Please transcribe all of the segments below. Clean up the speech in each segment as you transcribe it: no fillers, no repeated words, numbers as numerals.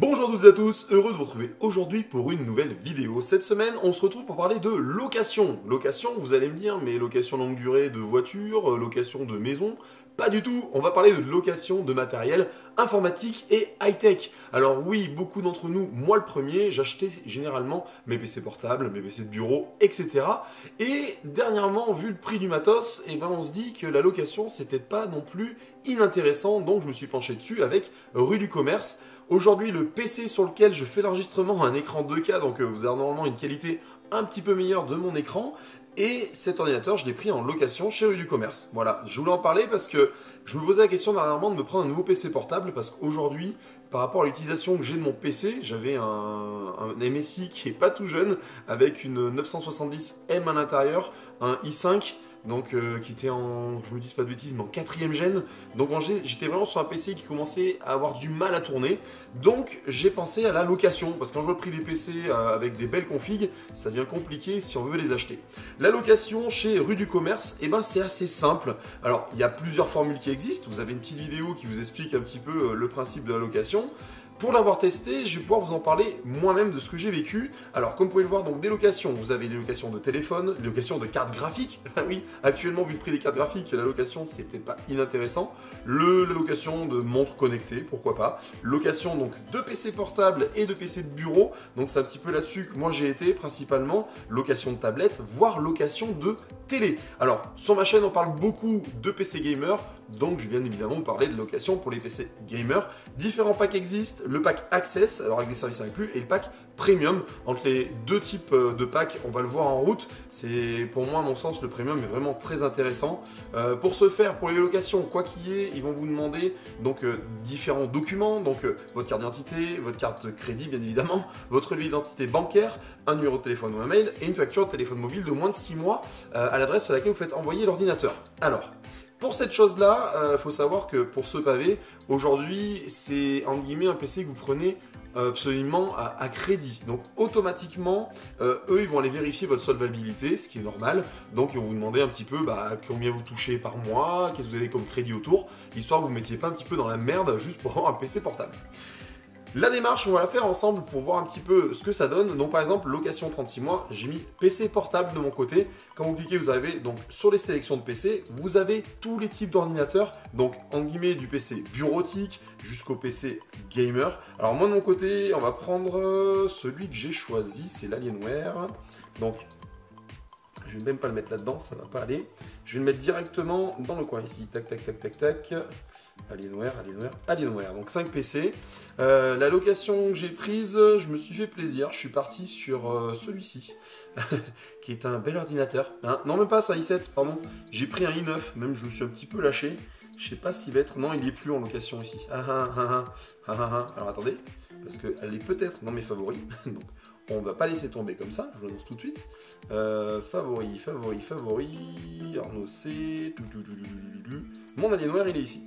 Bonjour à toutes et à tous, heureux de vous retrouver aujourd'hui pour une nouvelle vidéo. Cette semaine, on se retrouve pour parler de location. Location, vous allez me dire, mais location longue durée de voiture, location de maison? Pas du tout, on va parler de location de matériel informatique et high-tech. Alors oui, beaucoup d'entre nous, moi le premier, j'achetais généralement mes PC portables, mes PC de bureau, etc. Et dernièrement, vu le prix du matos, on se dit que la location, c'est peut-être pas non plus inintéressant, donc je me suis penché dessus avec Rue du Commerce. Aujourd'hui, le PC sur lequel je fais l'enregistrement a un écran 2K, donc vous avez normalement une qualité un petit peu meilleure de mon écran. Et cet ordinateur, je l'ai pris en location chez Rue du Commerce. Voilà, je voulais en parler parce que je me posais la question dernièrement de me prendre un nouveau PC portable parce qu'aujourd'hui, par rapport à l'utilisation que j'ai de mon PC, j'avais un MSI qui est pas tout jeune avec une 970M à l'intérieur, un i5. Donc qui était en, je me dis pas de bêtises, mais en 4e gène. Donc j'étais vraiment sur un PC qui commençait à avoir du mal à tourner. Donc j'ai pensé à la location, parce que quand je vois le prix des PC avec des belles configs, ça devient compliqué si on veut les acheter. La location chez Rue du Commerce, c'est assez simple. Alors il y a plusieurs formules qui existent, vous avez une petite vidéo qui vous explique un petit peu le principe de la location. Pour l'avoir testé, je vais pouvoir vous en parler moi-même de ce que j'ai vécu. Alors, comme vous pouvez le voir, donc des locations. Vous avez des locations de téléphone, des locations de cartes graphiques. Oui, actuellement, vu le prix des cartes graphiques, la location, c'est peut-être pas inintéressant. La location de montres connectées, pourquoi pas. Location donc de PC portable et de PC de bureau. Donc, c'est un petit peu là-dessus que moi j'ai été principalement. Location de tablette, voire location de télé. Alors, sur ma chaîne, on parle beaucoup de PC gamer. Donc, je vais bien évidemment vous parler de location pour les PC gamers. Différents packs existent. Le pack Access, alors avec des services inclus, et le pack Premium. Entre les deux types de packs, on va le voir en route. C'est pour moi, à mon sens, le Premium est vraiment très intéressant. Pour ce faire, pour les locations, quoi qu'il y ait, ils vont vous demander donc différents documents, donc votre carte d'identité, votre carte de crédit bien évidemment, votre relevé d'identité bancaire, un numéro de téléphone ou un mail, et une facture de téléphone mobile de moins de 6 mois à l'adresse à laquelle vous faites envoyer l'ordinateur. Alors, pour cette chose-là, il faut savoir que pour ce pavé, aujourd'hui, c'est entre guillemets un PC que vous prenez absolument à crédit. Donc automatiquement, eux, ils vont aller vérifier votre solvabilité, ce qui est normal. Donc ils vont vous demander un petit peu combien vous touchez par mois, qu'est-ce que vous avez comme crédit autour, histoire que vous ne mettiez pas un petit peu dans la merde juste pour avoir un PC portable. La démarche, on va la faire ensemble pour voir un petit peu ce que ça donne. Donc par exemple, location 36 mois, j'ai mis PC portable de mon côté. Quand vous cliquez, vous arrivez donc sur les sélections de PC. Vous avez tous les types d'ordinateurs. Donc en guillemets du PC bureautique jusqu'au PC gamer. Alors moi de mon côté, on va prendre celui que j'ai choisi, c'est l'Alienware. Donc je vais même pas le mettre là-dedans, ça va pas aller. Je vais le mettre directement dans le coin ici. Tac, tac, tac, tac, tac. Alienware. Donc 5 PC. La location que j'ai prise, je me suis fait plaisir. Je suis parti sur celui-ci, qui est un bel ordinateur. Hein, non, même pas ça, i7, pardon. J'ai pris un i9, même je me suis un petit peu lâché. Je sais pas s'il va être... Non, il n'y est plus en location ici. Alors attendez, parce qu'elle est peut-être dans mes favoris. Donc on ne va pas laisser tomber comme ça, je vous l'annonce tout de suite. Favoris. Arnaud C. Mon Alienware, il est ici.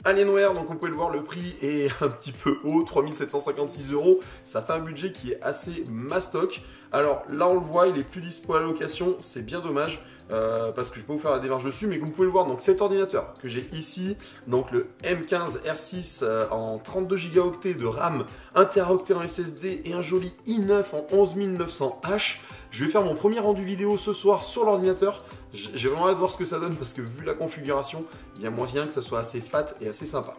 Alienware, donc on peut le voir, le prix est un petit peu haut, 3756 €. Ça fait un budget qui est assez mastoc. Alors là, on le voit, il est plus dispo à la location, c'est bien dommage. Parce que je peux vous faire la démarche dessus, mais comme vous pouvez le voir, donc cet ordinateur que j'ai ici, donc le M15 R6 en 32 Go de RAM, 1 Teraoctet en SSD et un joli i9 en 11900H. Je vais faire mon premier rendu vidéo ce soir sur l'ordinateur. J'ai vraiment hâte de voir ce que ça donne parce que vu la configuration, il y a moyen que ça soit assez fat et assez sympa.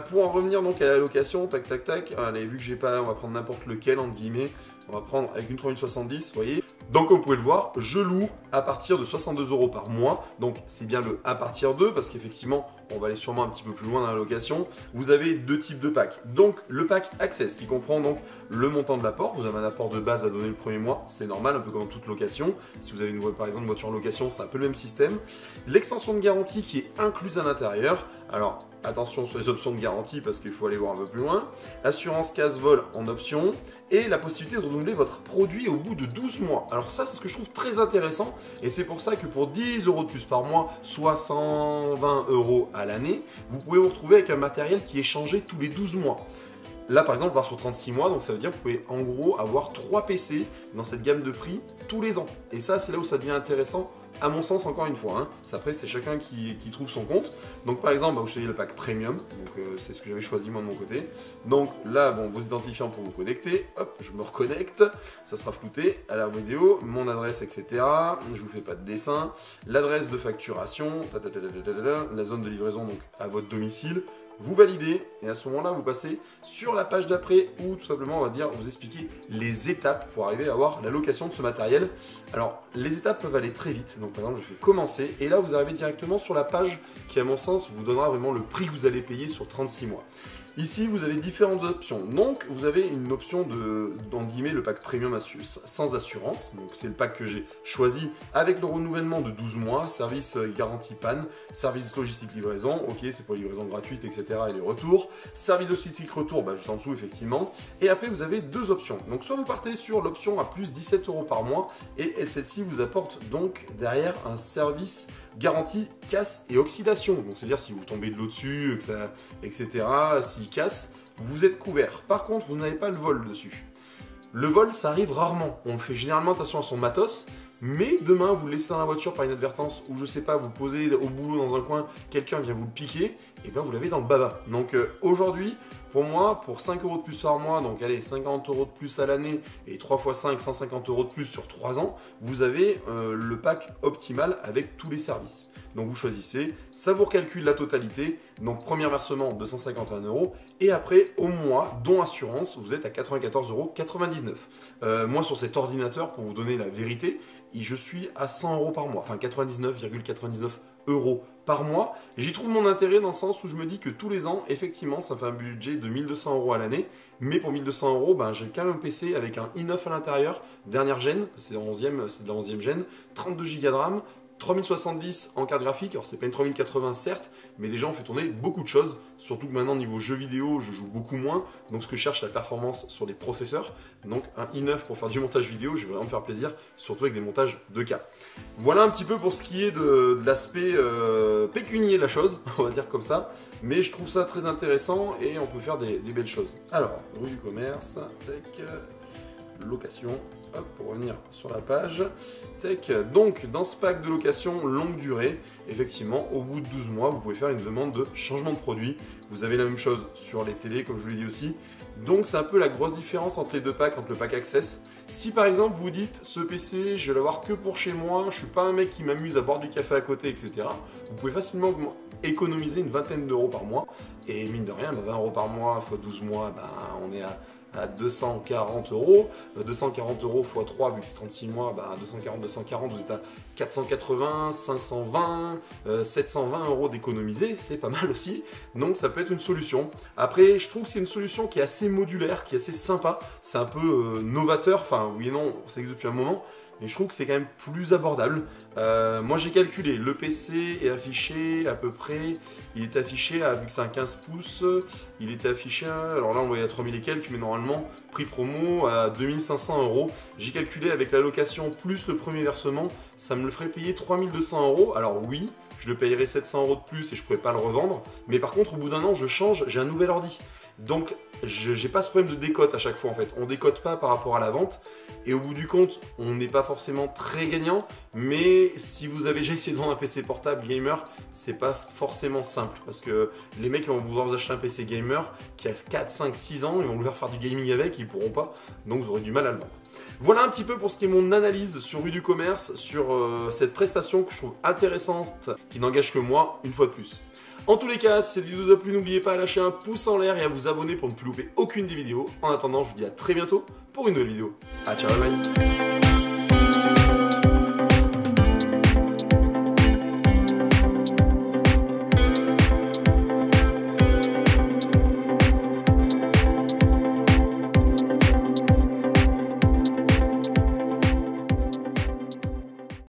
Pour en revenir donc à la location, tac tac tac, allez, vu que j'ai pas, on va prendre n'importe lequel entre guillemets, on va prendre avec une 3070, vous voyez. Donc comme vous pouvez le voir, je loue à partir de 62 € par mois, donc c'est bien le à partir de, parce qu'effectivement, on va aller sûrement un petit peu plus loin dans la location. Vous avez deux types de packs, donc le pack Access qui comprend donc le montant de l'apport, vous avez un apport de base à donner le premier mois, c'est normal, un peu comme toute location. Si vous avez par exemple une voiture en location, c'est un peu le même système. L'extension de garantie qui est incluse à l'intérieur, alors attention sur les options de garantie parce qu'il faut aller voir un peu plus loin. Assurance casse-vol en option et la possibilité de renouveler votre produit au bout de 12 mois. Alors ça, c'est ce que je trouve très intéressant et c'est pour ça que pour 10 € de plus par mois, soit 120 € à l'année, vous pouvez vous retrouver avec un matériel qui est changé tous les 12 mois. Là par exemple on part sur 36 mois, donc ça veut dire que vous pouvez en gros avoir 3 PC dans cette gamme de prix tous les ans. Et ça c'est là où ça devient intéressant, à mon sens encore une fois. Après c'est chacun qui trouve son compte. Donc par exemple, je te dis le pack premium, donc c'est ce que j'avais choisi moi de mon côté. Donc là, bon, vos identifiants pour vous connecter, hop, je me reconnecte, ça sera flouté à la vidéo, mon adresse, etc. Je vous fais pas de dessin, l'adresse de facturation, la zone de livraison donc à votre domicile. Vous validez et à ce moment-là, vous passez sur la page d'après où tout simplement on va dire vous expliquer les étapes pour arriver à avoir la location de ce matériel. Alors les étapes peuvent aller très vite. Donc par exemple, je fais commencer et là vous arrivez directement sur la page qui à mon sens vous donnera vraiment le prix que vous allez payer sur 36 mois. Ici, vous avez différentes options. Donc, vous avez une option de, dans guillemets, le pack premium sans assurance. Donc, c'est le pack que j'ai choisi avec le renouvellement de 12 mois, service garantie panne, service logistique livraison, ok, c'est pour livraison gratuite, etc. et les retours. Service logistique retour, juste en dessous, effectivement. Et après, vous avez deux options. Donc, soit vous partez sur l'option à plus 17 € par mois, et celle-ci vous apporte donc derrière un service garantie casse et oxydation. Donc, c'est-à-dire si vous tombez de l'eau dessus, etc., s'il casse, vous êtes couvert. Par contre, vous n'avez pas le vol dessus. Le vol, ça arrive rarement. On fait généralement attention à son matos, mais demain, vous le laissez dans la voiture par inadvertance, ou je sais pas, vous posez au boulot dans un coin, quelqu'un vient vous le piquer, et bien vous l'avez dans le baba. Donc aujourd'hui, pour moi, pour 5 € de plus par mois, donc allez, 50 € de plus à l'année, et 3 x 5, 150 € de plus sur 3 ans, vous avez le pack optimal avec tous les services. Donc vous choisissez, ça vous recalcule la totalité, donc premier versement 251 €, et après au mois, dont assurance, vous êtes à 94,99 €. Moi sur cet ordinateur, pour vous donner la vérité, je suis à 100 € par mois, enfin 99,99 € par mois. J'y trouve mon intérêt dans le sens où je me dis que tous les ans, effectivement, ça fait un budget de 1200 € à l'année, mais pour 1200 €, j'ai quand même un PC avec un i9 à l'intérieur, dernière gêne, c'est de la 11e gêne, 32 Go de RAM, 3070 en carte graphique, alors c'est pas une 3080 certes, mais déjà on fait tourner beaucoup de choses, surtout que maintenant niveau jeux vidéo je joue beaucoup moins, donc ce que je cherche c'est la performance sur les processeurs, donc un i9 pour faire du montage vidéo, je vais vraiment me faire plaisir, surtout avec des montages 2K. Voilà un petit peu pour ce qui est de l'aspect pécunier de la chose, on va dire comme ça, mais je trouve ça très intéressant et on peut faire des belles choses. Alors, rue du commerce, tech, location. Hop, pour revenir sur la page, tech. Donc, dans ce pack de location longue durée, effectivement, au bout de 12 mois, vous pouvez faire une demande de changement de produit. Vous avez la même chose sur les télés, comme je vous l'ai dit aussi. Donc, c'est un peu la grosse différence entre les deux packs, entre le pack Access. Si par exemple, vous dites, ce PC, je vais l'avoir que pour chez moi, je suis pas un mec qui m'amuse à boire du café à côté, etc. Vous pouvez facilement économiser une vingtaine d'euros par mois. Et mine de rien, 20 € par mois x 12 mois, on est à 240 €, 240 € x 3 vu que c'est 36 mois, 240, vous êtes à 480, 520, 720 € d'économiser, c'est pas mal aussi, donc ça peut être une solution. Après, je trouve que c'est une solution qui est assez modulaire, qui est assez sympa, c'est un peu novateur, enfin oui et non, ça existe depuis un moment, mais je trouve que c'est quand même plus abordable. Moi j'ai calculé, le PC est affiché à peu près, il est affiché, vu que c'est un 15 pouces, il était affiché, alors là on voyait à 3000 et quelques, mais normalement, prix promo à 2500 €. J'ai calculé avec la location plus le premier versement, ça me le ferait payer 3200 €. Alors oui, je le payerais 700 € de plus et je pourrais pas le revendre, mais par contre au bout d'un an je change, j'ai un nouvel ordi. Donc j'ai pas ce problème de décote à chaque fois en fait, on décote pas par rapport à la vente et au bout du compte on n'est pas forcément très gagnant, mais si vous avez déjà essayé de vendre un PC portable gamer, c'est pas forcément simple parce que les mecs vont vouloir vous acheter un PC gamer qui a 4, 5, 6 ans, ils vont vouloir faire du gaming avec, ils pourront pas, donc vous aurez du mal à le vendre. Voilà un petit peu pour ce qui est mon analyse sur Rue du Commerce, sur cette prestation que je trouve intéressante, qui n'engage que moi, une fois de plus. En tous les cas, si cette vidéo vous a plu, n'oubliez pas à lâcher un pouce en l'air et à vous abonner pour ne plus louper aucune des vidéos. En attendant, je vous dis à très bientôt pour une nouvelle vidéo. Ah, ciao, bye bye.